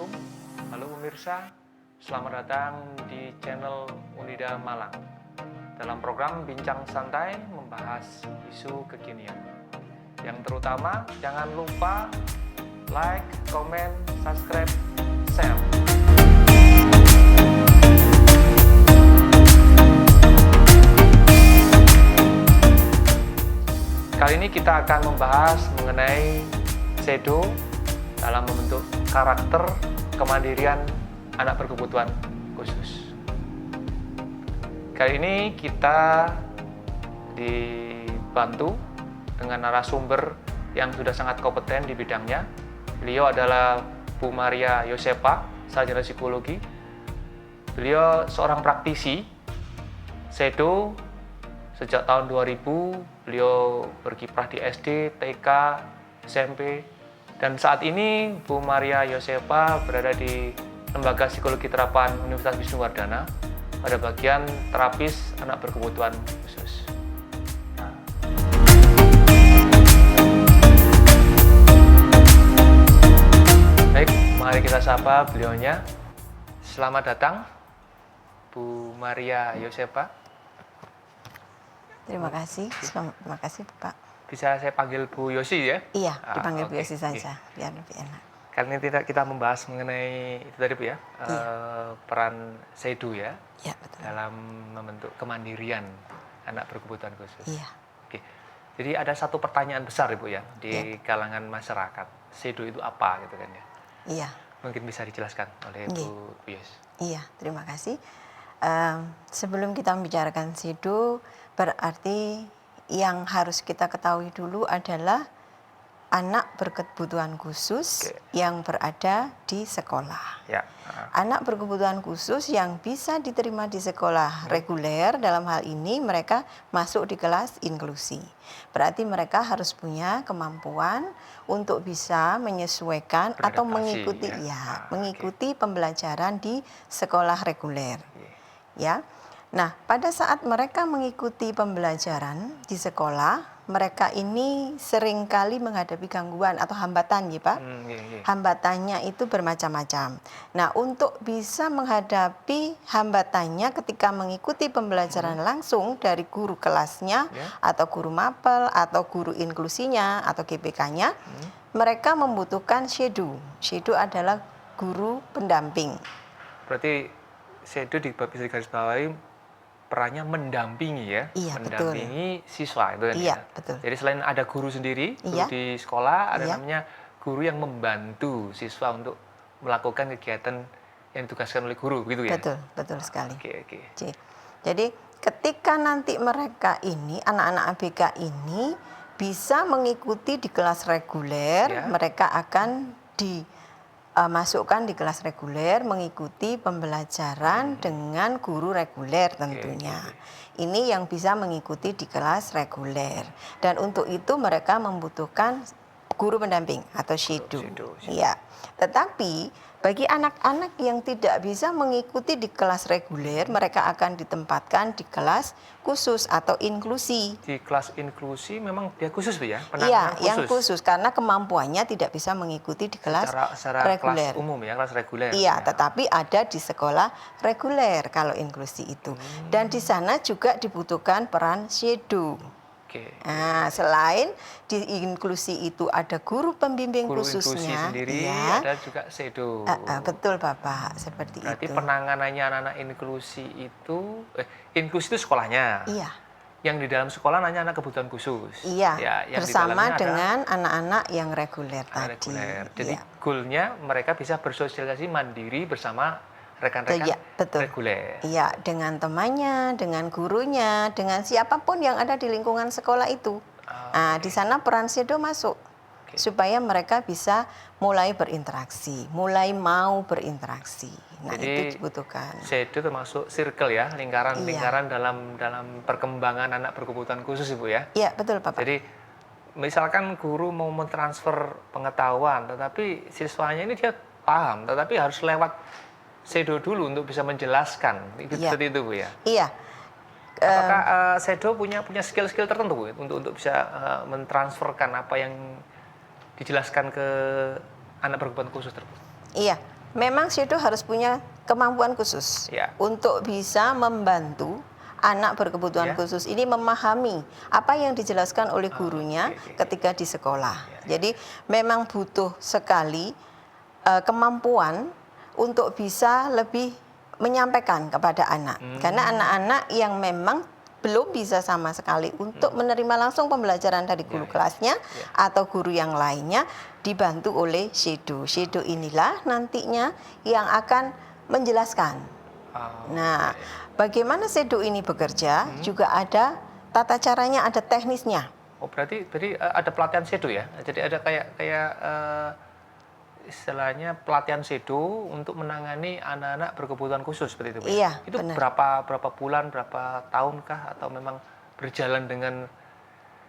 Assalamualaikum, halo pemirsa, selamat datang di channel Unida Malang. Dalam program Bincang Santai membahas isu kekinian. Yang terutama jangan lupa like, komen, subscribe, share. Kali ini kita akan membahas mengenai shadow dalam membentuk karakter kemandirian anak berkebutuhan khusus. Kali ini kita dibantu dengan narasumber yang sudah sangat kompeten di bidangnya. Beliau adalah Bu Maria Yosepa, sarjana psikologi. Beliau seorang praktisi shadow sejak tahun 2000. Beliau berkiprah di SD, TK, SMP. Dan saat ini Bu Maria Yosepa berada di Lembaga Psikologi Terapan Universitas Wisnuwardana pada bagian terapis anak berkebutuhan khusus. Baik, mari kita sapa beliaunya. Selamat datang, Bu Maria Yosepa. Terima kasih Pak. Bisa saya panggil Bu Yosi ya? Iya, dipanggil Bu Okay. Yosi saja, biar lebih enak. Kali ini kita membahas mengenai itu tadi Bu ya, peran shadow ya, Iya, betul. dalam membentuk kemandirian anak berkebutuhan khusus. Iya. Oke. Jadi ada satu pertanyaan besar Ibu ya di kalangan masyarakat. Shadow itu apa gitu kan ya? Iya. Mungkin bisa dijelaskan oleh Bu Yos. Iya, terima kasih. Sebelum kita membicarakan shadow, berarti yang harus kita ketahui dulu adalah anak berkebutuhan khusus yang berada di sekolah. Ya. Anak berkebutuhan khusus yang bisa diterima di sekolah reguler, dalam hal ini mereka masuk di kelas inklusi. Berarti mereka harus punya kemampuan untuk bisa menyesuaikan atau mengikuti mengikuti pembelajaran di sekolah reguler. Ya. Nah, pada saat mereka mengikuti pembelajaran di sekolah, mereka ini seringkali menghadapi gangguan atau hambatan, ya Pak. Hambatannya itu bermacam-macam. Nah, untuk bisa menghadapi hambatannya ketika mengikuti pembelajaran langsung dari guru kelasnya, atau guru mapel, atau guru inklusinya, atau GPK-nya, mereka membutuhkan shadow. Shadow adalah guru pendamping. Berarti shadow bisa digarisbawahi perannya mendampingi ya, mendampingi siswa itu kan ya. Betul. Jadi selain ada guru sendiri, guru di sekolah, ada namanya guru yang membantu siswa untuk melakukan kegiatan yang ditugaskan oleh guru, gitu ya. Betul sekali. Oke. Jadi ketika nanti mereka ini, anak-anak ABK ini bisa mengikuti di kelas reguler, mereka akan masukkan di kelas reguler, mengikuti pembelajaran dengan guru reguler tentunya. Ini yang bisa mengikuti di kelas reguler. Dan untuk itu mereka membutuhkan guru pendamping atau shadow. Ya. Tetapi bagi anak-anak yang tidak bisa mengikuti di kelas reguler, mereka akan ditempatkan di kelas khusus atau inklusi. Di kelas inklusi memang dia khusus ya? Iya, yang khusus karena kemampuannya tidak bisa mengikuti di kelas reguler. Kelas umum ya, kelas reguler. Iya, tetapi ada di sekolah reguler kalau inklusi itu. Dan di sana juga dibutuhkan peran shadow. Nah, selain di inklusi itu ada guru pembimbing khususnya, sendiri, ada juga shadow. Betul Bapak, seperti Berarti itu. penanganannya anak-anak inklusi itu, inklusi itu sekolahnya. Iya. Yang di dalam sekolah anak kebutuhan khusus. Iya. Ya, bersama dengan anak-anak yang reguler tadi. Jadi goalnya mereka bisa bersosialisasi mandiri bersama rekan-rekan reguler. Iya, dengan temannya, dengan gurunya, dengan siapapun yang ada di lingkungan sekolah itu. Di sana peran shadow masuk supaya mereka bisa mulai berinteraksi, mulai mau berinteraksi. Nah, jadi, itu dibutuhkan. Shadow termasuk circle ya, lingkaran dalam perkembangan anak berkebutuhan khusus Ibu ya. Iya, betul Bapak. Jadi misalkan guru mau mentransfer pengetahuan, tetapi siswanya ini dia paham, tetapi harus lewat shadow dulu untuk bisa menjelaskan, seperti itu Bu ya. Iya. Apakah shadow punya skill-skill tertentu Bu, untuk bisa mentransferkan apa yang dijelaskan ke anak berkebutuhan khusus tersebut? Iya, memang Shadow harus punya kemampuan khusus Ya. untuk bisa membantu anak berkebutuhan Ya. khusus ini memahami apa yang dijelaskan oleh gurunya oke. ketika di sekolah. Ya. Jadi memang butuh sekali kemampuan untuk bisa lebih menyampaikan kepada anak. Karena anak-anak yang memang belum bisa sama sekali untuk menerima langsung pembelajaran dari guru kelasnya atau guru yang lainnya dibantu oleh Shadow. Shadow inilah nantinya yang akan menjelaskan. Nah, bagaimana Shadow ini bekerja juga ada tata caranya, ada teknisnya. Oh, berarti ada pelatihan Shadow ya? Jadi ada kayak istilahnya pelatihan Shadow untuk menangani anak-anak berkebutuhan khusus seperti itu, Bu? Iya, Itu benar. berapa bulan, berapa tahunkah, atau memang berjalan dengan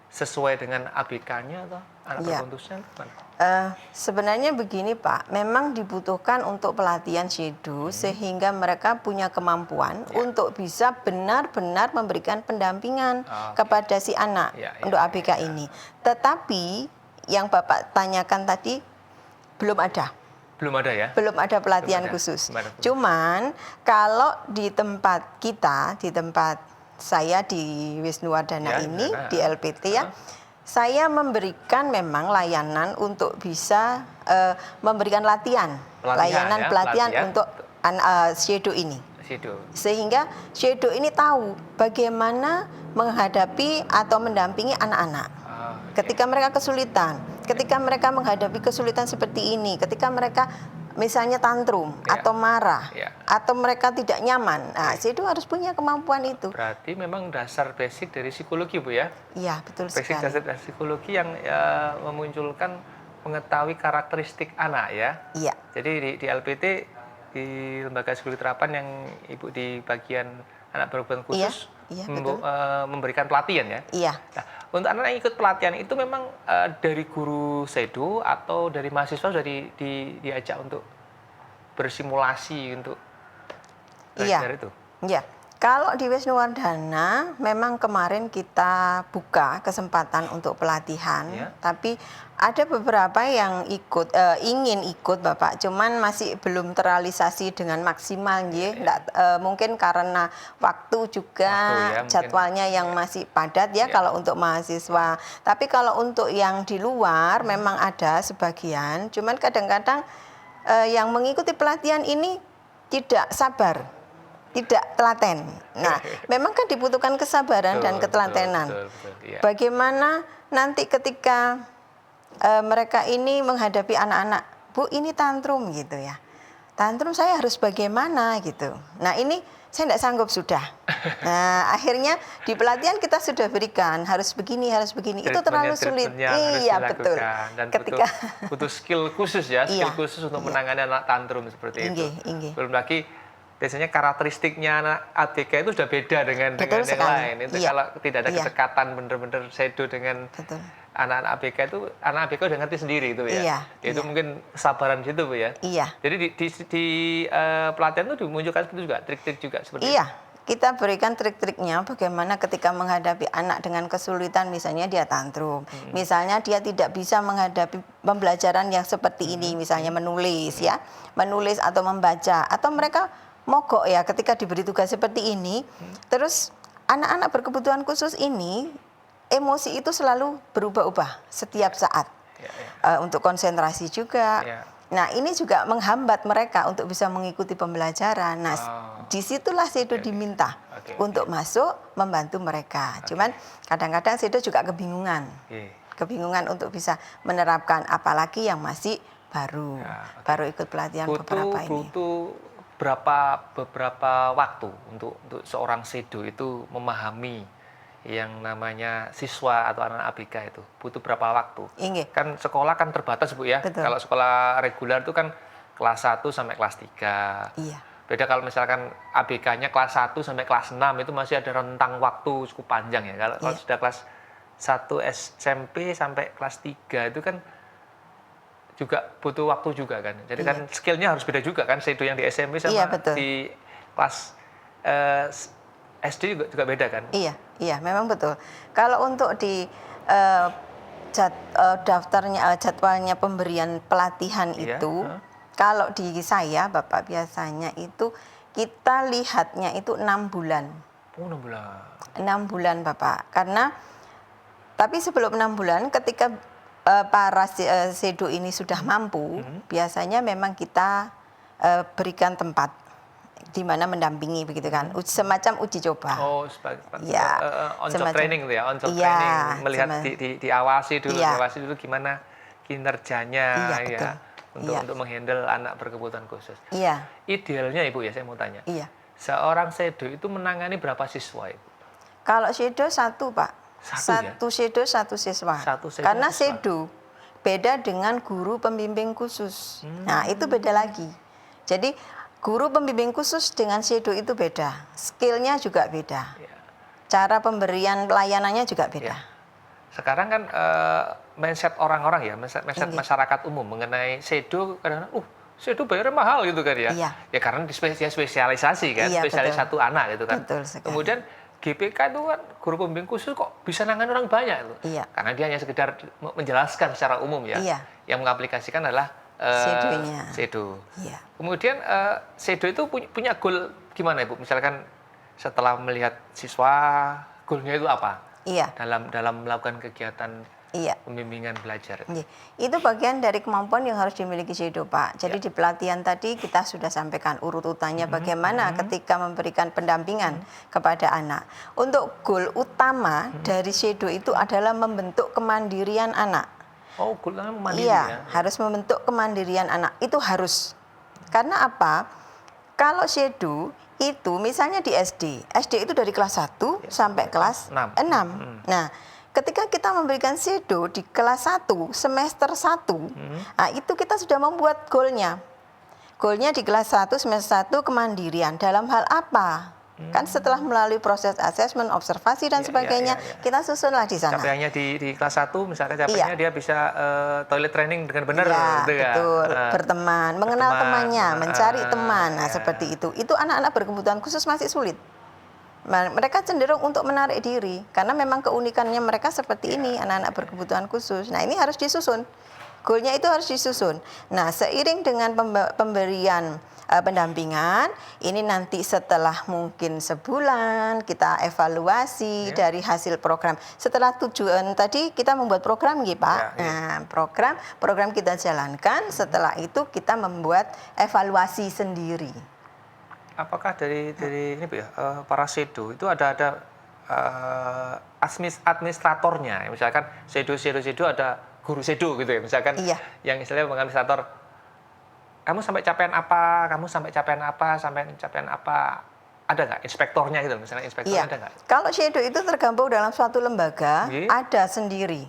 sesuai dengan ABK-nya atau anak Iya. berkebutuhan khususnya? Gimana? Sebenarnya begini Pak, memang dibutuhkan untuk pelatihan Shadow sehingga mereka punya kemampuan untuk bisa benar-benar memberikan pendampingan kepada si anak untuk ABK ini. Tetapi yang Bapak tanyakan tadi belum ada. Belum ada ya? Belum ada pelatihan Belum ada. khusus. Belum ada. Cuman kalau di tempat kita, di tempat saya di Wisnuwardana ini, di LPT ya, saya memberikan memang layanan untuk bisa memberikan layanan pelatihan untuk Shadow ini. Shadow. Sehingga Shadow ini tahu bagaimana menghadapi atau mendampingi anak-anak. Ketika mereka kesulitan, ketika mereka menghadapi kesulitan seperti ini, ketika mereka misalnya tantrum atau marah atau mereka tidak nyaman, nah Shadow harus punya kemampuan itu. Berarti memang dasar basic dari psikologi, Bu ya? Iya, betul basic sekali. dasar psikologi yang memunculkan mengetahui karakteristik anak ya. Iya. Jadi di LPT, di Lembaga Psikologi Terapan yang Ibu di bagian anak berkebutuhan khusus, memberikan pelatihan ya. Iya. Nah, untuk anak yang ikut pelatihan itu memang dari guru Shadow atau dari mahasiswa sudah diajak untuk bersimulasi untuk belajar itu? Iya. Kalau di Wisnuwardana memang kemarin kita buka kesempatan untuk pelatihan, tapi ada beberapa yang ingin ikut Bapak, cuman masih belum terrealisasi dengan maksimal, mungkin karena waktu juga, jadwalnya yang masih padat ya kalau untuk mahasiswa. Tapi kalau untuk yang di luar memang ada sebagian, cuman kadang-kadang yang mengikuti pelatihan ini tidak sabar. Tidak telaten. Nah, memang kan dibutuhkan kesabaran dan ketelatenan. Bagaimana nanti ketika mereka ini menghadapi anak-anak, Bu ini tantrum gitu ya. Tantrum saya harus bagaimana gitu. Nah ini saya tidak sanggup sudah. Nah akhirnya di pelatihan kita sudah berikan harus begini. Itu terlalu sulit. Iya betul. Dan ketika butuh skill khusus ya, khusus untuk menangani anak tantrum seperti itu. Belum lagi biasanya karakteristiknya anak ABK itu sudah beda dengan yang lain. Itu kalau tidak ada kedekatan benar-benar Shadow dengan anak-anak ABK itu, anak ABK udah ngerti sendiri itu ya. Itu mungkin kesabaran situ Bu ya. Iya. Jadi di pelatihan itu dimunculkan seperti itu juga, trik-trik juga seperti itu. Kita berikan trik-triknya bagaimana ketika menghadapi anak dengan kesulitan, misalnya dia tantrum, misalnya dia tidak bisa menghadapi pembelajaran yang seperti ini, misalnya menulis atau membaca, atau mereka mogok ya ketika diberi tugas seperti ini. Terus anak-anak berkebutuhan khusus ini emosi itu selalu berubah-ubah setiap saat, untuk konsentrasi juga. Nah ini juga menghambat mereka untuk bisa mengikuti pembelajaran. Nah disitulah Shadow diminta untuk masuk membantu mereka. Cuman kadang-kadang Shadow juga kebingungan untuk bisa menerapkan, apalagi yang masih baru ikut pelatihan beberapa ini. Beberapa waktu untuk seorang Shadow itu memahami yang namanya siswa atau anak ABK itu butuh berapa waktu? Kan sekolah kan terbatas Bu ya. Betul. Kalau sekolah reguler itu kan kelas 1 sampai kelas 3. Beda kalau misalkan ABK-nya kelas 1 sampai kelas 6 itu masih ada rentang waktu cukup panjang ya. Kalau sudah kelas 1 SMP sampai kelas 3 itu kan juga butuh waktu juga kan. Jadi kan skillnya harus beda juga kan, Shadow yang di SMP sama di kelas SD juga beda kan? Iya, memang betul. Kalau untuk di jadwalnya pemberian pelatihan itu, Kalau di saya, Bapak, biasanya itu kita lihatnya itu 6 bulan. Oh, 6 bulan. 6 bulan, Bapak. Karena tapi sebelum 6 bulan ketika para sedo ini sudah mampu, biasanya memang kita berikan tempat di mana mendampingi begitu kan, semacam uji coba. Oh, Ya, on-job semacam- training gitu ya, on-job Iya, training, melihat diawasi dulu, Iya. diawasi dulu gimana kinerjanya Iya, ya, betul. untuk Iya. untuk menghandle anak berkebutuhan khusus. Iya, Idealnya Ibu ya, saya mau tanya, iya. seorang sedo itu menangani berapa siswa Ibu? Kalau sedo 1, Pak. Satu ya? Sedo 1 siswa. Satu sedo Karena siswa. sedo beda dengan guru pembimbing khusus. Nah, itu beda lagi. Jadi guru pembimbing khusus dengan sedo itu beda. Skillnya juga beda. Ya. Cara pemberian pelayanannya juga beda. Ya. Sekarang kan mindset orang-orang ya, mindset Iya. masyarakat umum mengenai sedo kadang-kadang, sedo bayarnya mahal gitu kan ya. Iya. Ya karena spesialisasi kan, Iya, spesialis betul. satu anak gitu kan. Betul sekali. Kemudian GPK itu kan guru pembimbing khusus kok bisa nangani orang banyak itu. Iya. Karena dia hanya sekedar menjelaskan secara umum ya. Iya. Yang mengaplikasikan adalah Sedonya. sedo. Iya. Kemudian sedo itu punya goal gimana Ibu? Misalkan setelah melihat siswa, goalnya itu apa? Iya. Dalam melakukan kegiatan Iya. pembimbingan belajar. Iya. Itu bagian dari kemampuan yang harus dimiliki sedo, Pak. Jadi di pelatihan tadi kita sudah sampaikan urut-urutannya bagaimana ketika memberikan pendampingan kepada anak. Untuk goal utama dari sedo itu adalah membentuk kemandirian anak. Oh, goalnya mandiri Iya, ya. harus membentuk kemandirian anak. Itu harus. Karena apa? Kalau sedo itu misalnya di SD. SD itu dari kelas 1 sampai kelas 6. Nah, ketika kita memberikan sedo di kelas 1, semester 1, nah itu kita sudah membuat goalnya. Goalnya di kelas 1, semester 1 kemandirian. Dalam hal apa? Kan setelah melalui proses asesmen, observasi dan sebagainya, kita susunlah di sana. Capaiannya di kelas 1 misalkan capaiannya dia bisa toilet training dengan benar Iya, gitu ya. betul. Berteman, mengenal temannya, mencari teman. Nah, ya. seperti itu. Itu anak-anak berkebutuhan khusus masih sulit. Mereka cenderung untuk menarik diri karena memang keunikannya mereka seperti ini, anak-anak berkebutuhan khusus. Nah, ini harus disusun. Goalnya itu harus disusun. Nah, seiring dengan pemberian pendampingan, ini nanti setelah mungkin sebulan kita evaluasi dari hasil program. Setelah tujuan tadi kita membuat program gitu, Pak. Nah, program kita jalankan, setelah itu kita membuat evaluasi sendiri. Apakah dari ini Bu ya, para sedo itu ada administratornya? Misalkan sedo ada guru sedo gitu ya. Misalkan yang istilahnya mengadministrator, kamu sampai capaian apa, sampai capaian apa, ada nggak inspektornya gitu, misalnya inspektornya ada nggak? Kalau sedo itu tergabung dalam suatu lembaga, ada sendiri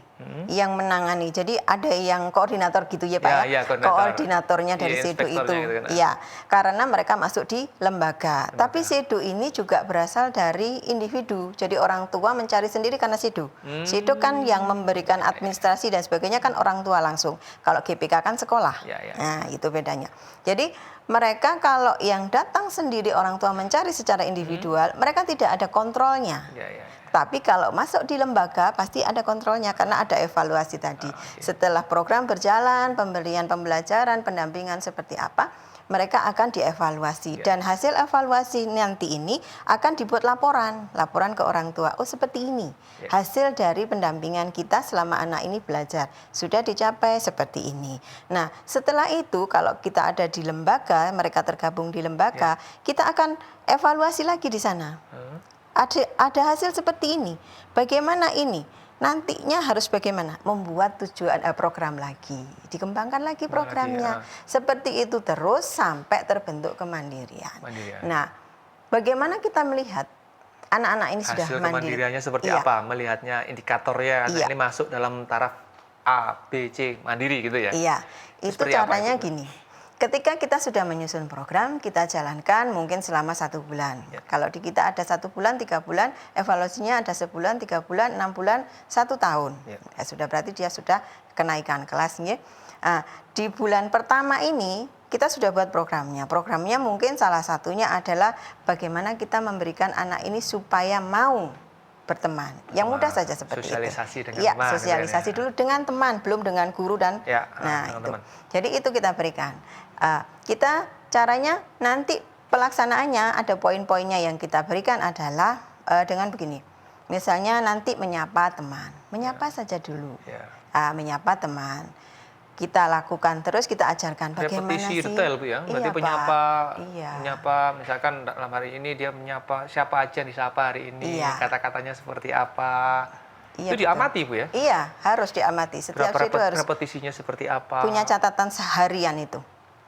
yang menangani. Jadi ada yang koordinator gitu ya Pak ya, koordinatornya dari sedo itu. Gitu kan. Iya, karena mereka masuk di lembaga. Tapi sedo ini juga berasal dari individu. Jadi orang tua mencari sendiri karena sedo. Sedo kan yang memberikan administrasi dan sebagainya kan orang tua langsung. Kalau GPK kan sekolah. Nah, itu bedanya. Jadi mereka kalau yang datang sendiri orang tua mencari secara individual, mereka tidak ada kontrolnya. Tapi kalau masuk di lembaga pasti ada kontrolnya karena ada evaluasi tadi. Setelah program berjalan, pemberian pembelajaran, pendampingan seperti apa, mereka akan dievaluasi. Dan hasil evaluasi nanti ini akan dibuat laporan ke orang tua. Oh, seperti ini. Hasil dari pendampingan kita selama anak ini belajar sudah dicapai seperti ini. Nah, setelah itu kalau kita ada di lembaga, mereka tergabung di lembaga, kita akan evaluasi lagi di sana. Ada hasil seperti ini. Bagaimana ini? Nantinya harus bagaimana? Membuat tujuan program lagi. Dikembangkan lagi programnya. Seperti itu terus sampai terbentuk kemandirian. Nah, bagaimana kita melihat anak-anak ini sudah hasil mandiri? Kemandiriannya seperti apa? Melihatnya indikatornya ini masuk dalam taraf A, B, C, mandiri gitu ya? Iya, itu caranya gini. Ketika kita sudah menyusun program, kita jalankan mungkin selama 1 bulan. Kalau di kita ada 1 bulan, 3 bulan, evaluasinya ada sebulan, 3 bulan, 6 bulan, 1 tahun. Sudah berarti dia sudah kenaikan kelasnya. Di bulan pertama ini kita sudah buat programnya. Programnya mungkin salah satunya adalah bagaimana kita memberikan anak ini supaya mau berteman. Yang mudah saja seperti sosialisasi itu. dengan Ya, teman. sosialisasi dulu dengan teman, belum dengan guru dan Ya, nah dengan itu. teman. Jadi itu kita berikan. Kita caranya nanti pelaksanaannya ada poin-poinnya yang kita berikan adalah dengan begini. Misalnya nanti menyapa teman, menyapa saja dulu. Ya. Menyapa teman. Kita lakukan terus, kita ajarkan bagaimana Repetisi sih. detail Bu ya. Berarti Iya, penyapa, Pak. Iya. menyapa misalkan dalam hari ini dia menyapa siapa aja yang disapa hari ini, Iya. kata-katanya seperti apa. Iya, Itu betul. diamati Bu ya. Iya, harus diamati. Setiap Berapa itu harus repetisinya seperti apa. punya catatan seharian itu.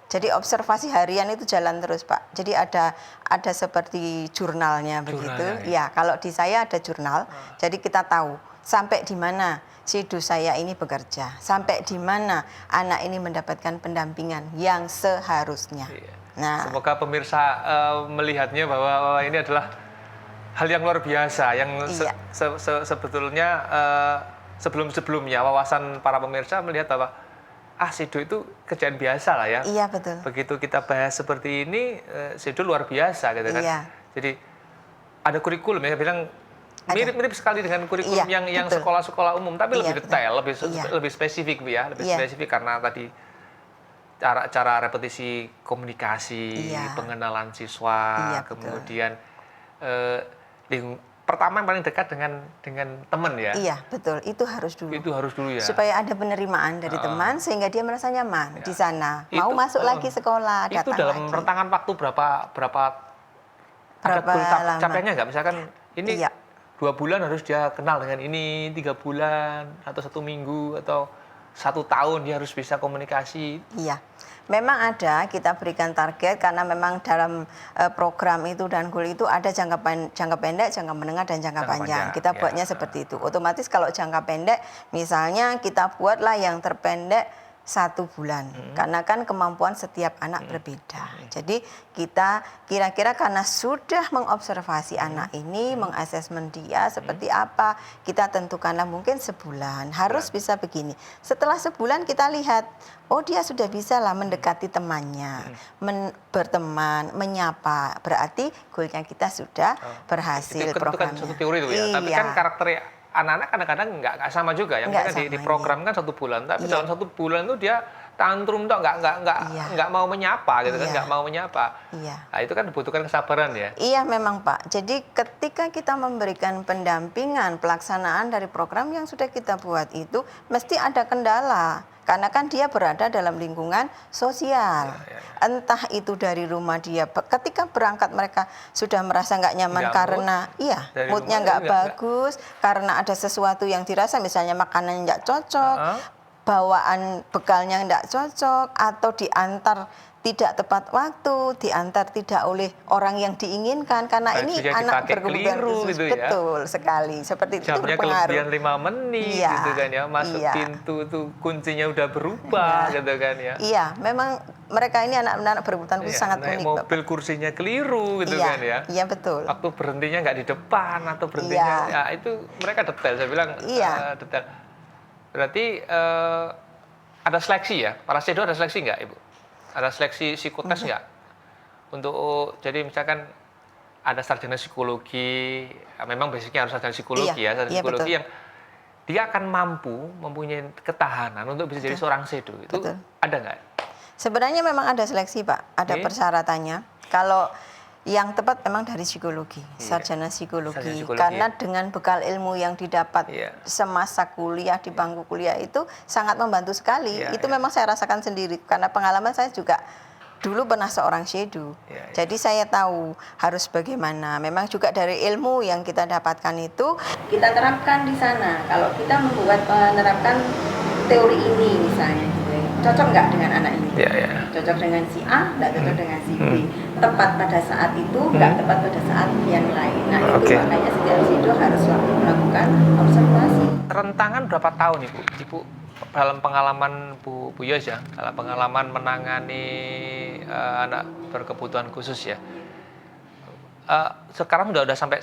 Jadi observasi harian itu jalan terus, Pak. Jadi ada seperti jurnalnya begitu. Jurnalnya, Ya, kalau di saya ada jurnal. Jadi kita tahu sampai di mana Sidu saya ini bekerja, sampai di mana anak ini mendapatkan pendampingan yang seharusnya. Iya. Nah, Semoga pemirsa melihatnya bahwa ini adalah hal yang luar biasa yang Iya. sebetulnya sebelum-sebelumnya wawasan para pemirsa melihat bahwa Sidu itu kerjaan biasa lah ya. iya betul. Begitu kita bahas seperti ini, Sidu luar biasa gitu kan. Iya. Jadi ada kurikulum ya, saya bilang mirip-mirip sekali dengan kurikulum Iya, yang betul. sekolah-sekolah umum, tapi Iya, lebih betul. detail, Iya. lebih spesifik Bu ya, lebih Iya. spesifik karena tadi cara repetisi komunikasi, Iya. pengenalan siswa, Iya, betul. kemudian pertama yang paling dekat dengan teman ya. Iya, betul. Itu harus dulu. Itu harus dulu ya. Supaya ada penerimaan dari teman sehingga dia merasa nyaman di sana. Mau Itu, masuk lagi sekolah, Itu datang dalam lagi. rentangan waktu berapa ada Berapa lama? capaiannya nggak? Misalkan ini Iya. 2 bulan harus dia kenal dengan ini, 3 bulan atau 1 minggu atau 1 tahun dia harus bisa komunikasi. Iya, memang ada kita berikan target karena memang dalam program itu dan goal itu ada jangka pendek, jangka menengah dan jangka panjang. Kita ya. buatnya seperti itu. Otomatis kalau jangka pendek, misalnya kita buatlah yang terpendek 1 bulan, karena kan kemampuan setiap anak berbeda. Jadi kita kira-kira karena sudah mengobservasi anak ini, mengasesmen dia seperti apa, kita tentukanlah mungkin sebulan harus bisa begini. Setelah sebulan kita lihat, oh dia sudah bisa lah mendekati temannya, berteman, menyapa. Berarti goalnya kita sudah berhasil Itu kan programnya. satu teori itu ya. Tapi Iya. kan karakter anak-anak kadang-kadang nggak sama juga. Yang Nggak misalkan di sama, program kan 1 bulan, tapi Iya. dalam 1 bulan itu dia tantrum tuh Iya. nggak mau menyapa gitu kan, Iya. nggak mau menyapa. Iya. Nah, itu kan dibutuhkan kesabaran ya. Iya memang Pak. Jadi ketika kita memberikan pendampingan pelaksanaan dari program yang sudah kita buat itu mesti ada kendala. Karena kan dia berada dalam lingkungan sosial. Entah itu dari rumah dia. Ketika berangkat mereka sudah merasa nggak nyaman Nggak karena Dari moodnya rumah nggak nggak. bagus. Karena ada sesuatu yang dirasa misalnya makanan nggak cocok. Bawaan bekalnya nggak cocok. Atau diantar tidak tepat waktu, diantar tidak oleh orang yang diinginkan karena ini Bajunya anak dipakai berkebutuhan keliru khusus. gitu ya. Betul sekali, seperti itu Jamnya berpengaruh. kelebihan 5 menit Iya, gitu kan ya, masuk iya. pintu tuh kuncinya udah berubah gitu kan ya. Iya, memang mereka ini anak-anak berkebutuhan khusus Iya, sangat naik unik. mobil kursinya keliru gitu Iya, kan ya. iya betul. Waktu berhentinya nggak di depan atau berhentinya, Iya. ya itu mereka detail. Saya bilang Iya. detail. Berarti ada seleksi ya, para sedo ada seleksi nggak Ibu? Ada seleksi psikotes nggak? Untuk jadi misalkan ada sarjana psikologi, memang basicnya harus sarjana psikologi Iya, ya, sarjana iya, psikologi betul. yang dia akan mempunyai ketahanan untuk bisa jadi seorang sedo. Itu Betul. ada nggak? Sebenarnya memang ada seleksi Pak, ada Oke. persyaratannya. Kalau yang tepat memang dari psikologi, Iya. sarjana psikologi. Sarjana psikologi, Karena ya. dengan bekal ilmu yang didapat Iya. semasa kuliah di bangku kuliah itu sangat membantu sekali. Iya, Itu iya. memang saya rasakan sendiri karena pengalaman saya juga dulu pernah seorang shadow. Iya, iya. Jadi saya tahu harus bagaimana. Memang juga dari ilmu yang kita dapatkan itu kita terapkan di sana. Kalau kita menerapkan teori ini misalnya gitu ya, cocok nggak dengan anak ini? Iya, iya. Cocok dengan si A, nggak cocok dengan si B. Tepat pada saat itu, nggak tepat pada saat yang lain. Nah itu Oke. makanya setiap sido harus selalu melakukan observasi. Rentangan berapa tahun Ibu? Ibu dalam pengalaman Bu Yos ya, dalam pengalaman menangani anak berkebutuhan khusus ya. Sekarang udah sampai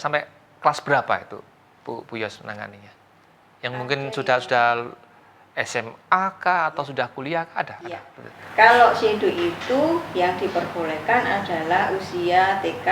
kelas berapa itu Bu Yos menanganinya? Yang mungkin sudah SMA kah atau sudah kuliah kah? Ada? Iya. Kalau shadow itu yang diperbolehkan adalah usia TK,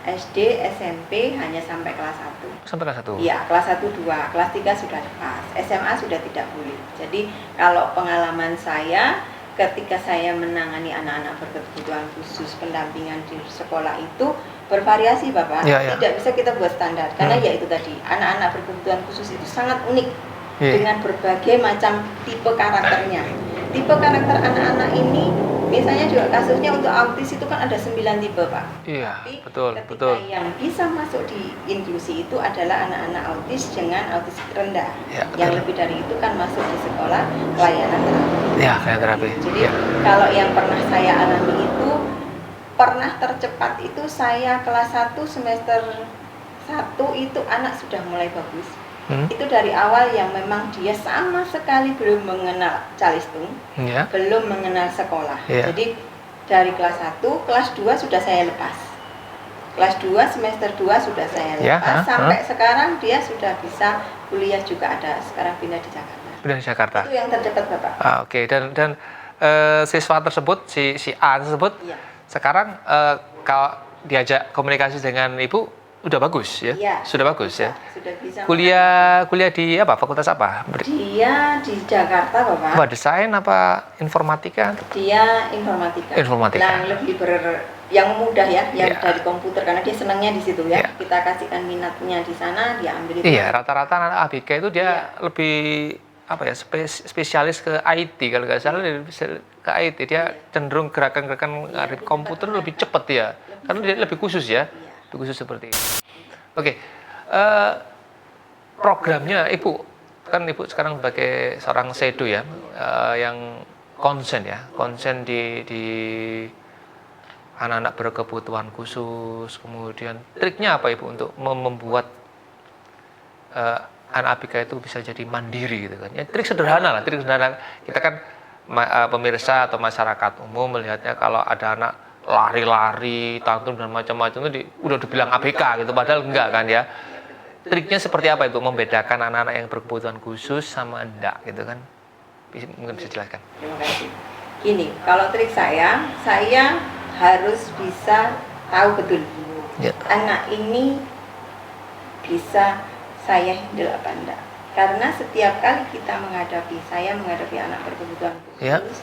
SD, SMP hanya sampai kelas 1. Sampai kelas 1? Iya, kelas 1, 2, kelas 3 sudah lepas, SMA sudah tidak boleh. Jadi kalau pengalaman saya ketika saya menangani anak-anak berkebutuhan khusus pendampingan di sekolah itu bervariasi Bapak, tidak bisa kita buat standar karena ya itu tadi, anak-anak berkebutuhan khusus itu sangat unik dengan berbagai macam tipe karakternya. Tipe karakter anak-anak ini misalnya juga kasusnya untuk autis itu kan ada 9 tipe Pak. Iya, tapi betul. Yang bisa masuk di inklusi itu adalah anak-anak autis dengan autis rendah. Ya, yang lebih dari itu kan masuk di sekolah layanan terapi. Ya, layanan terapi. Jadi kalau yang pernah saya alami itu, pernah tercepat itu saya kelas 1 semester 1 itu anak sudah mulai bagus. Itu dari awal yang memang dia sama sekali belum mengenal calistung, belum mengenal sekolah. Jadi dari kelas 1, kelas 2 sudah saya lepas. Kelas 2 semester 2 sudah saya lepas sampai sekarang dia sudah bisa kuliah juga ada. Sekarang pindah di Jakarta. Pindah di Jakarta. Itu yang terdekat Bapak. Oke. Dan siswa tersebut si A tersebut sekarang kalau diajak komunikasi dengan Ibu udah bagus ya? Iya, sudah bagus ya? Sudah bisa. Kuliah di apa? Fakultas apa? Dia di Jakarta, Bapak. Apa desain apa informatika? Dia informatika. Nah, lebih yang mudah ya, yang dari komputer karena dia senangnya di situ ya. Kita kasihkan minatnya di sana, dia ambil itu. Iya, rata-rata anak ABK itu dia lebih apa ya? Spesialis ke IT kalau nggak salah ke IT. Dia cenderung gerakan-gerakan komputer lebih cepat ya. Karena dia lebih khusus ya. Khusus seperti itu. Oke, programnya Ibu kan Ibu sekarang sebagai seorang shadow ya, yang konsen di anak-anak berkebutuhan khusus. Kemudian triknya apa Ibu untuk membuat anak ABK itu bisa jadi mandiri gitu kan? Ya, trik sederhana. Kita kan pemirsa atau masyarakat umum melihatnya kalau ada anak lari-lari, tantrum dan macam-macam itu udah dibilang ABK gitu, padahal enggak kan ya. Triknya seperti apa itu membedakan anak-anak yang berkebutuhan khusus sama enggak gitu kan? Mungkin bisa jelaskan. Terima kasih. Gini, kalau trik saya harus bisa tahu betul anak ini bisa saya handle apa enggak. Karena setiap kali kita menghadapi anak berkebutuhan khusus,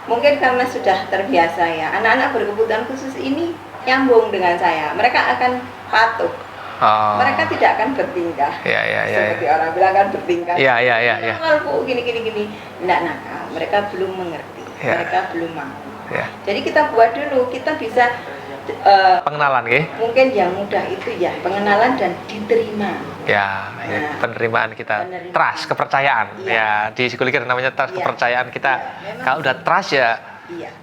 mungkin karena sudah terbiasa ya, anak-anak berkebutuhan khusus ini nyambung dengan saya, mereka akan patuh, mereka tidak akan bertingkah, seperti orang bilang kan bertingkah, nakal gini, tidak nakal, mereka belum mengerti, mereka belum mampu. Jadi kita buat dulu, kita bisa pengenalan mungkin yang mudah itu ya pengenalan dan diterima. Penerimaan kita, trust, kepercayaan. Di psikologi namanya trust, kepercayaan kita. Kalau udah trust ya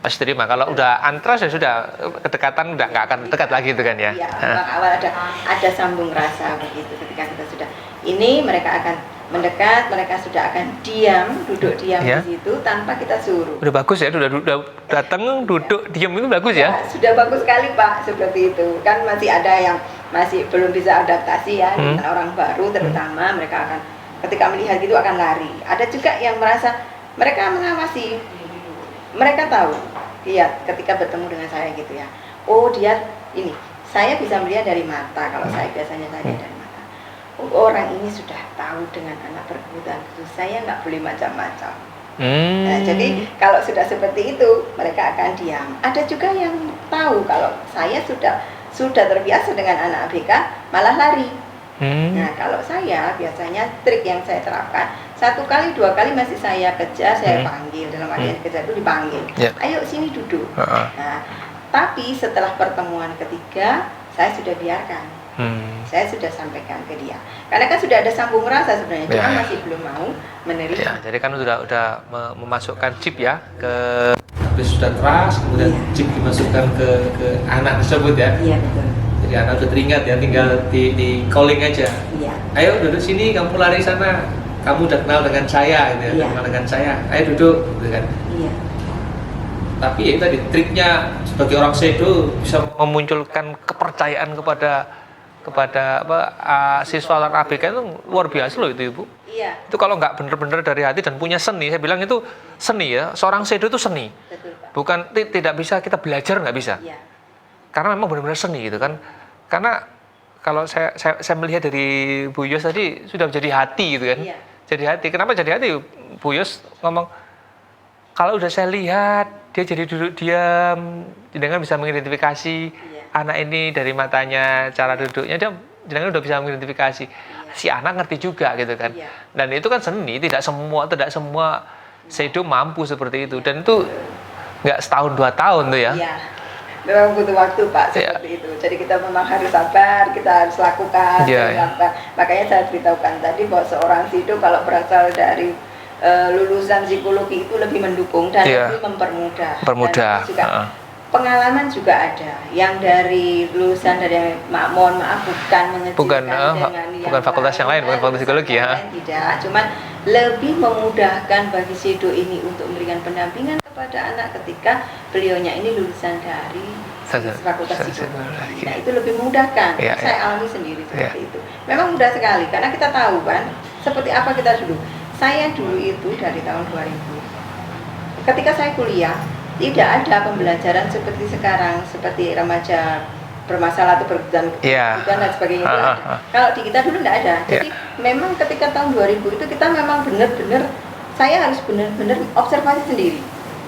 pasti terima. Kalau udah untrust ya sudah, kedekatan udah nggak akan dekat lagi itu kan ya. Awal ada sambung rasa begitu. Ketika kita sudah ini, mereka akan mendekat, mereka sudah akan duduk diam di situ tanpa kita suruh. Udah bagus ya, udah datang duduk diam itu bagus ya. Sudah bagus sekali Pak, seperti itu. Kan masih ada yang masih belum bisa adaptasi ya, orang baru terutama mereka akan ketika melihat gitu akan lari. Ada juga yang merasa mereka mengawasi, mereka tahu dia ketika bertemu dengan saya gitu ya. Oh dia ini, saya bisa melihat dari mata kalau saya biasanya dari mata. Orang ini sudah tahu dengan anak berkebutuhan khusus, saya nggak boleh macam-macam. Nah, jadi kalau sudah seperti itu mereka akan diam. Ada juga yang tahu kalau saya sudah terbiasa dengan anak ABK malah lari. Nah kalau saya biasanya trik yang saya terapkan 1 kali 2 kali masih saya kejar, saya panggil, dalam artian kejar itu dipanggil, ayo sini duduk. Nah tapi setelah pertemuan ketiga saya sudah biarkan. Saya sudah sampaikan ke dia. Karena kan sudah ada sambung rasa sebenarnya, cuma masih belum mau menerima. Jadi kan udah memasukkan chip ya ke sudah trust, kemudian chip dimasukkan ke anak tersebut ya. Iya betul. Jadi anak sudah teringat ya, tinggal di calling aja. Iya. Ayo duduk sini, kamu lari sana. Kamu udah kenal dengan saya gitu ya, kenal dengan saya. Ayo duduk, gitu kan. Iya. Tapi ya tadi triknya sebagai orang shadow bisa memunculkan kepercayaan kepada kepada siswa dan ABK itu luar biasa loh itu Ibu. Iya. Itu kalau nggak benar-benar dari hati dan punya seni, saya bilang itu seni ya. Seorang sedo itu seni. Betul, Pak. Bukan tidak bisa kita belajar, nggak bisa. Iya. Karena memang benar-benar seni gitu kan. Karena kalau saya melihat dari Bu Yos tadi sudah menjadi hati gitu kan. Iya. Jadi hati. Kenapa jadi hati? Bu Yos ngomong, kalau udah saya lihat dia jadi duduk diam, jenengan bisa mengidentifikasi anak ini dari matanya, cara duduknya, dia jenengan udah bisa mengidentifikasi. Si anak ngerti juga gitu kan. Dan itu kan seni, tidak semua sedo mampu seperti itu. Dan itu nggak setahun 2 tahun tuh ya. Iya. Memang butuh waktu Pak seperti itu. Jadi kita memang harus sabar, kita harus lakukan. Makanya saya beritahukan tadi bahwa seorang sedo kalau berasal dari lulusan psikologi itu lebih mendukung dan lebih mempermudah. Dan juga pengalaman juga ada yang dari lulusan dari bukan mengejutkan bukan fakultas yang lain, bukan fakultas psikologi ya. Tidak, cuman lebih memudahkan bagi sedo ini untuk memberikan pendampingan kepada anak ketika beliaunya ini lulusan dari fakultas psikologi. Nah, itu lebih memudahkan. Saya alami sendiri seperti itu. Memang mudah sekali karena kita tahu kan seperti apa kita dulu. Saya dulu itu dari tahun 2000. Ketika saya kuliah, tidak ada pembelajaran seperti sekarang, seperti remaja bermasalah atau berkebutuhan dan sebagainya itu ada. Kalau di kita dulu tidak ada. Jadi memang ketika tahun 2000 itu kita memang benar-benar, saya harus benar-benar observasi sendiri.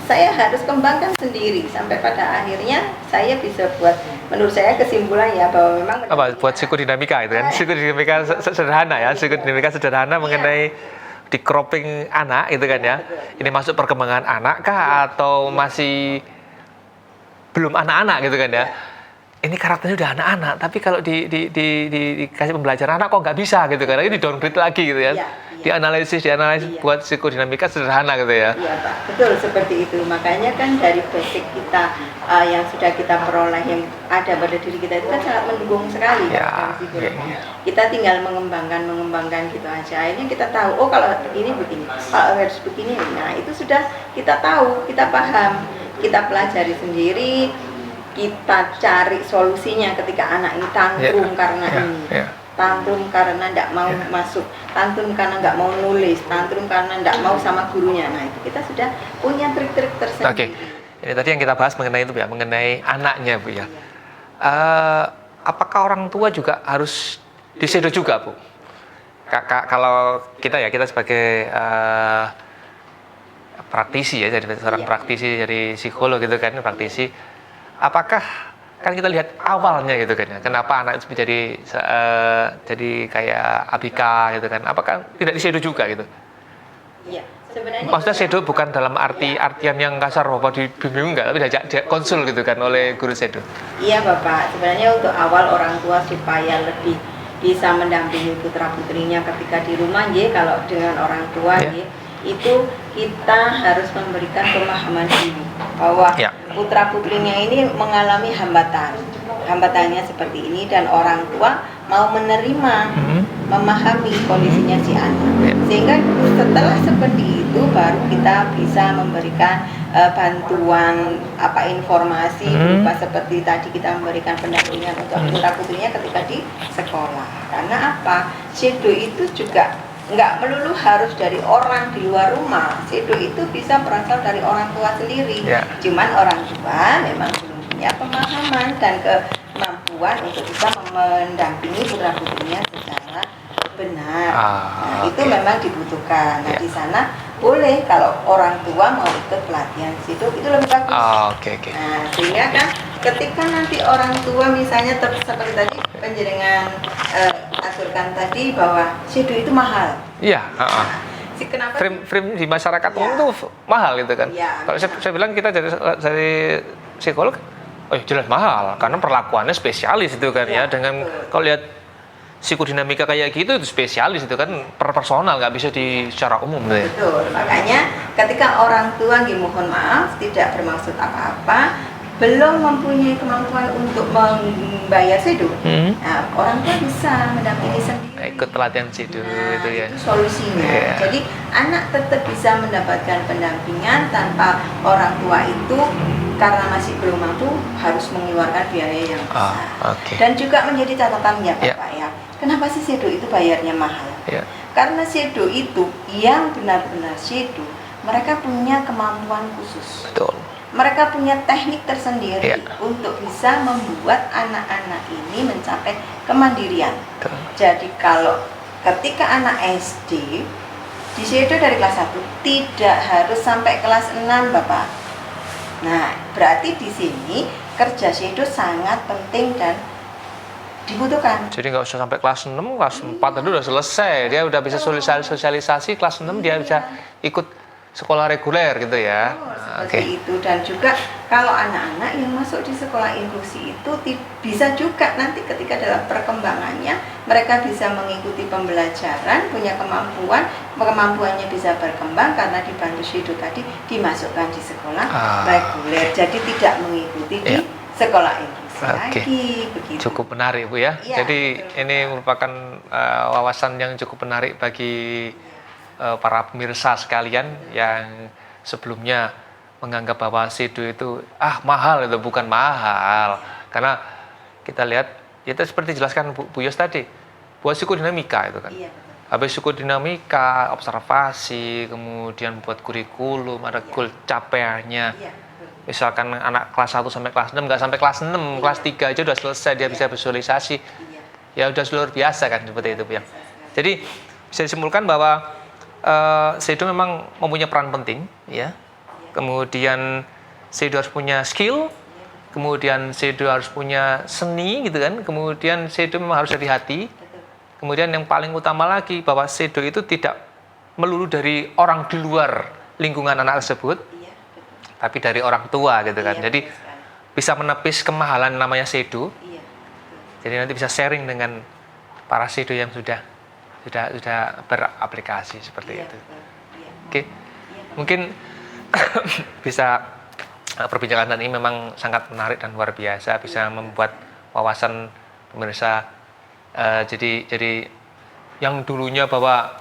Saya harus kembangkan sendiri sampai pada akhirnya saya bisa buat, menurut saya kesimpulan ya bahwa memang buat psikodinamika itu kan, psikodinamika sederhana ya, psikodinamika sederhana mengenai di cropping anak itu kan ya. Ini masuk perkembangan anak kah atau masih belum anak-anak gitu kan ya. Ini karakternya udah anak-anak, tapi kalau dikasih pembelajaran anak kok nggak bisa gitu kan. Ini di downgrade lagi gitu ya. Dianalisis buat psikodinamika sederhana gitu ya. Iya Pak, betul seperti itu. Makanya kan dari basic kita yang sudah kita peroleh yang ada pada diri kita itu kan sangat mendukung sekali. Kita tinggal mengembangkan gitu aja. Akhirnya kita tahu, oh kalau begini, kalau harus begini. Nah itu sudah kita tahu, kita paham, kita pelajari sendiri, kita cari solusinya ketika anak ini tantrum karena ini. Tantrum karena tidak mau masuk, tantrum karena nggak mau nulis, tantrum karena tidak mau sama gurunya. Nah itu kita sudah punya trik-trik tersendiri. Ini tadi yang kita bahas mengenai itu ya, mengenai anaknya Bu ya. Apakah orang tua juga harus disedo juga Bu? Kalau kita sebagai praktisi ya, jadi seorang praktisi, jadi psikolog gitu kan, praktisi. Apakah kan kita lihat awalnya gitu kan ya, kenapa anak itu jadi kayak ABK gitu kan, apakah tidak disedo juga gitu? Iya, sebenarnya maksudnya sedo bukan dalam artian yang kasar bahwa dibimbing enggak, tapi diajak konsul gitu kan oleh guru sedo. Iya Bapak, sebenarnya untuk awal orang tua supaya lebih bisa mendampingi putra putrinya ketika di rumah kalau dengan orang tua itu kita harus memberikan pemahaman dulu bahwa putra putrinya ini mengalami hambatannya seperti ini dan orang tua mau menerima, memahami kondisinya si anak. Sehingga setelah seperti itu baru kita bisa memberikan bantuan informasi berupa seperti tadi kita memberikan pendampingan untuk putra putrinya ketika di sekolah. Karena apa? Sedo itu juga nggak melulu harus dari orang di luar rumah. Sedo itu bisa berasal dari orang tua sendiri. Cuman orang tua memang belum punya pemahaman dan kemampuan untuk bisa mendampingi putra putrinya secara benar. Nah, itu memang dibutuhkan. Nah, di sana boleh kalau orang tua mau ikut pelatihan sedo itu lebih bagus. Nah, sehingga kan ketika nanti orang tua misalnya seperti tadi penjaringan aturkan tadi bahwa sedo itu mahal. Kenapa? Frame di masyarakat umum itu mahal gitu kan. Kalau saya bilang kita dari psikolog, jelas mahal karena perlakuannya spesialis itu kan ya. Dengan kalau lihat psikodinamika kayak gitu itu spesialis itu kan personal, nggak bisa secara umum gitu ya. Betul. Makanya ketika orang tua mohon maaf tidak bermaksud apa-apa, belum mempunyai kemampuan untuk membayar sedo, nah, orang tua bisa mendampingi sendiri. Ikut pelatihan sedo itu ya. Itu solusinya. Jadi anak tetap bisa mendapatkan pendampingan tanpa orang tua itu karena masih belum mampu harus mengeluarkan biaya yang besar. Oke. Dan juga menjadi catatannya Ya. Bapak ya, kenapa sih shadow itu bayarnya mahal? Ya. Karena shadow itu yang benar-benar shadow, mereka punya kemampuan khusus. Betul. Mereka punya teknik tersendiri Ya. untuk bisa membuat anak-anak ini mencapai kemandirian. Betul. Jadi kalau ketika anak SD di shadow dari kelas 1 tidak harus sampai kelas 6 Bapak. Nah, berarti di sini kerja shadow sangat penting dan dibutuhkan. Jadi nggak usah sampai kelas 6, kelas 4 itu udah selesai. Dia udah bisa sosialisasi, kelas 6 dia bisa ikut sekolah reguler gitu ya. Seperti itu. Dan juga kalau anak-anak yang masuk di sekolah inklusi itu bisa juga nanti ketika dalam perkembangannya mereka bisa mengikuti pembelajaran, punya kemampuannya bisa berkembang karena dibantu shadow tadi dimasukkan di sekolah reguler. Jadi tidak mengikuti di sekolah inklusi lagi begitu. Cukup menarik Bu ya. Ya, Jadi ini merupakan wawasan yang cukup menarik bagi para pemirsa sekalian yang sebelumnya menganggap bahwa shadow itu mahal. Itu bukan mahal, karena kita lihat itu seperti dijelaskan Bu Yos tadi, buat psikodinamika itu kan. Iya, Habis psikodinamika, observasi, kemudian buat kurikulum, ada goal capaiannya. Iya, Misalkan anak kelas 1 sampai kelas 6, nggak sampai kelas 6, kelas 3 aja udah selesai, dia bisa visualisasi. Ya udah luar biasa kan, seperti itu ya. Jadi bisa disimpulkan bahwa shadow memang mempunyai peran penting ya. Kemudian shadow harus punya skill, kemudian shadow harus punya seni gitu kan. Kemudian shadow memang harus hati-hati. Kemudian yang paling utama lagi bahwa shadow itu tidak melulu dari orang di luar lingkungan anak tersebut, tapi dari orang tua gitu kan. Jadi bisa menepis kemahalan namanya shadow. Jadi nanti bisa sharing dengan para shadow yang sudah beraplikasi seperti itu. Oke. Mungkin bisa perbincangan ini memang sangat menarik dan luar biasa, bisa membuat wawasan pemirsa jadi yang dulunya bahwa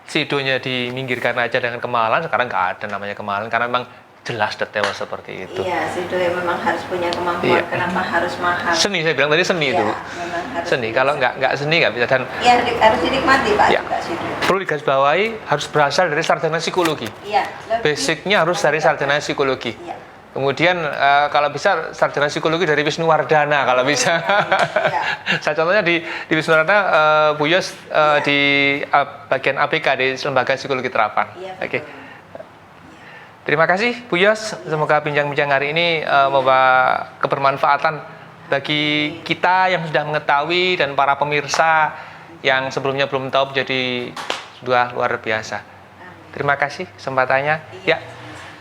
shadow-nya diminggirkan aja dengan kemahalan, sekarang nggak ada namanya kemahalan karena memang jelas detail seperti itu. Iya, shadow memang harus punya kemampuan. Kenapa harus mahal? Seni, saya bilang tadi seni itu. Seni, kalau nggak seni nggak bisa. Dan ya harus dinikmati Pak. Ya. Perlu digarisbawahi harus berasal dari sarjana psikologi. Iya. Basicnya harus dari sarjana psikologi. Iya. Kemudian kalau bisa sarjana psikologi dari Wisnuwardana kalau bisa. Iya. Saya contohnya di Wisnuwardana, Bu Yos di bagian APK di Lembaga Psikologi Terapan. Iya, Oke. Terima kasih Bu Yos, semoga bincang-bincang hari ini membawa kebermanfaatan bagi kita yang sudah mengetahui dan para pemirsa yang sebelumnya belum tahu menjadi sudah luar biasa. Terima kasih kesempatannya. Ya,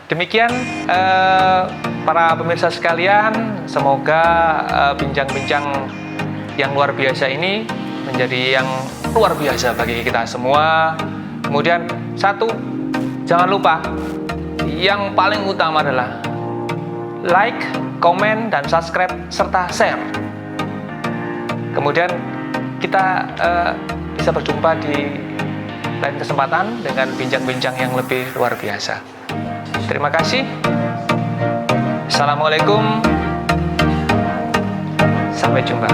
demikian para pemirsa sekalian, semoga bincang-bincang yang luar biasa ini menjadi yang luar biasa bagi kita semua. Kemudian satu, jangan lupa yang paling utama adalah like, komen, dan subscribe, serta share. Kemudian kita bisa berjumpa di lain kesempatan dengan bincang-bincang yang lebih luar biasa. Terima kasih. Assalamualaikum. Sampai jumpa.